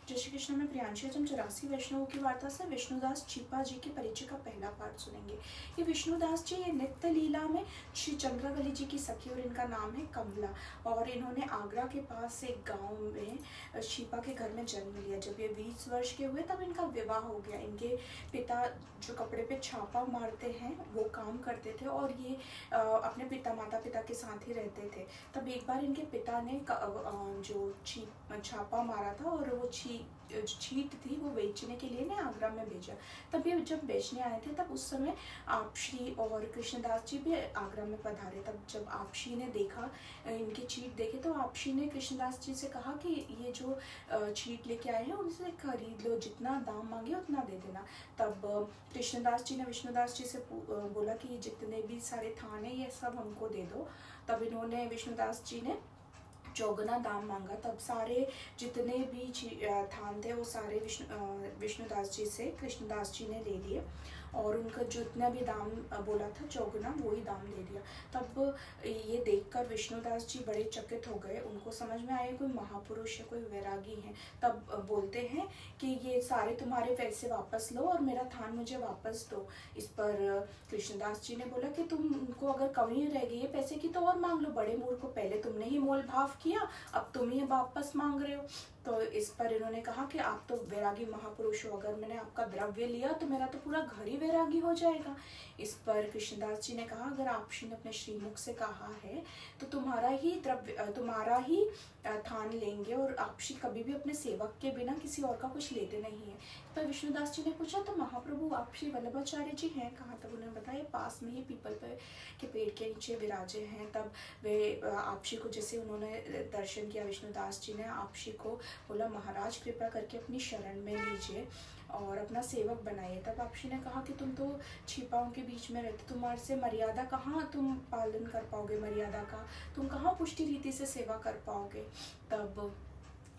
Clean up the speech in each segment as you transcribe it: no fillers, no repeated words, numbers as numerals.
जय श्री कृष्ण में प्रियांशी। आज हम 84 वैष्णवों की वार्ता से विष्णुदास छिपा जी के परिचय का पहला पार्ट सुनेंगे। ये विष्णुदास जी ये नित्य लीला में श्री चंद्रावली जी की सखी और इनका नाम है कमला। और इन्होंने आगरा के पास एक गांव में छिपा के घर में जन्म लिया। जब ये 20 वर्ष के हुए तब इनका विवाह हो गया। इनके पिता जो कपड़े पे छापा मारते हैं वो काम करते थे और ये अपने माता पिता के साथ ही रहते थे। तब एक बार इनके पिता ने जो छापा मारा था और वो छीट थी वो बेचने के लिए ने आगरा में भेजा। तब ये जब बेचने आए थे तब उस समय आपशी और कृष्णदास जी भी आगरा में पधारे। तब जब आपशी ने देखा इनके छीट देखे तो आपशी ने कृष्णदास जी से कहा कि ये जो छीट लेके आए हैं उनसे खरीद लो, जितना दाम मांगे उतना दे देना। तब कृष्णदास जी ने विष्णुदास जी से बोला कि जितने भी सारे थान है ये सब हमको दे दो। तब इन्होंने विष्णुदास जी ने चौगुना दाम मांगा। तब सारे जितने भी थान थे वो सारे विष्णुदास जी से कृष्णदास जी ने ले लिए और उनका जितना भी दाम बोला था चौगुना वही दाम दे दिया। तब ये देखकर विष्णुदास जी बड़े चकित हो गए। उनको समझ में आया कोई महापुरुष है, कोई वैरागी है। तब बोलते हैं कि ये सारे तुम्हारे पैसे वापस लो और मेरा थान मुझे वापस दो। इस पर कृष्णदास जी ने बोला कि तुमको अगर कमी रह गई है पैसे की तो और मांग लो, बड़े मूर्ख को पहले तुमने ही मोल भाव किया अब तुम ही वापस मांग रहे हो। तो इस पर इन्होंने कहा कि आप तो वैरागी महापुरुष हो, अगर मैंने आपका द्रव्य लिया तो मेरा तो पूरा घर ही वैरागी हो जाएगा। इस पर कृष्णदास जी ने कहा अगर आपशी ने अपने श्रीमुख से कहा है तो तुम्हारा ही द्रव्य तुम्हारा ही थान लेंगे और आपशी कभी भी अपने सेवक के बिना किसी और का कुछ लेते नहीं है। पर विष्णुदास जी ने पूछा तो महाप्रभु आप श्री वल्लभाचार्य जी हैं कहाँ? तब उन्होंने बताया पास में ही पीपल पे के पेड़ के नीचे विराजे हैं। तब वे आपशी को जैसे उन्होंने दर्शन किया विष्णुदास जी ने आपशी को बोला महाराज कृपा करके अपनी शरण में लीजिए और अपना सेवक बनाइए। तब आपशी ने कहा कि तुम तो छिपाओं के बीच में रहते, तुम्हारे से मर्यादा कहाँ तुम पालन कर पाओगे, मर्यादा का तुम कहाँ पुष्टि रीति से सेवा कर पाओगे। तब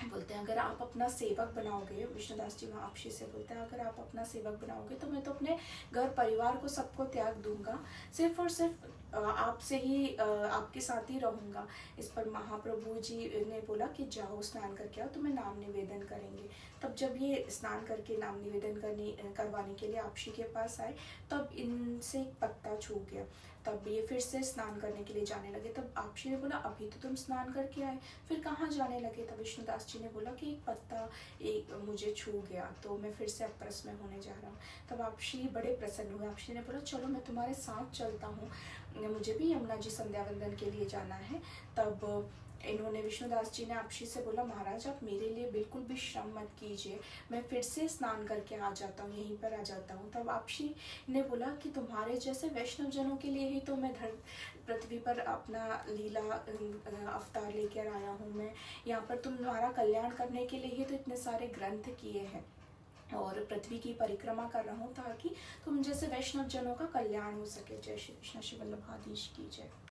बोलते हैं अगर आप अपना सेवक बनाओगे, विष्णुदास जी वहाँ आपशी से बोलते हैं अगर आप अपना सेवक बनाओगे तो मैं तो अपने घर परिवार को सबको त्याग दूंगा, सिर्फ और सिर्फ आपसे ही आपके साथ ही रहूंगा। इस पर महाप्रभु जी ने बोला कि जाओ स्नान करके आओ, तुम्हें नाम निवेदन करेंगे। तब जब ये स्नान करके नाम निवेदन करवाने के लिए आपशी के पास आए तब इनसे एक पत्ता छूट गया। तब ये फिर से स्नान करने के लिए जाने लगे। तब आपशी ने बोला अभी तो तुम स्नान करके आए, फिर कहाँ जाने लगे? तब विष्णुदास जी ने बोला कि एक पत्ता मुझे छू गया तो मैं फिर से अपरस में होने जा रहा हूँ। तब आपशी बड़े प्रसन्न हुए। आपशी ने बोला चलो मैं तुम्हारे साथ चलता हूँ, मुझे भी यमुना जी संध्या वंदन के लिए जाना है। तब इन्होंने विष्णुदास जी ने आपशी से बोला महाराज आप मेरे लिए बिल्कुल भी श्रम मत कीजिए, मैं फिर से स्नान करके आ जाता हूँ, यहीं पर आ जाता हूँ। तब आपशी ने बोला कि तुम्हारे जैसे वैष्णव जनों के लिए ही तो मैं पृथ्वी पर अपना लीला अवतार लेकर आया हूँ। मैं यहाँ पर तुम्हारा कल्याण करने के लिए ही तो इतने सारे ग्रंथ किए हैं और पृथ्वी की परिक्रमा कर रहा हूँ ताकि तुम जैसे वैष्णव जनों का कल्याण हो सके। जय श्री कृष्ण। श्री वल्लभाधीश की जय।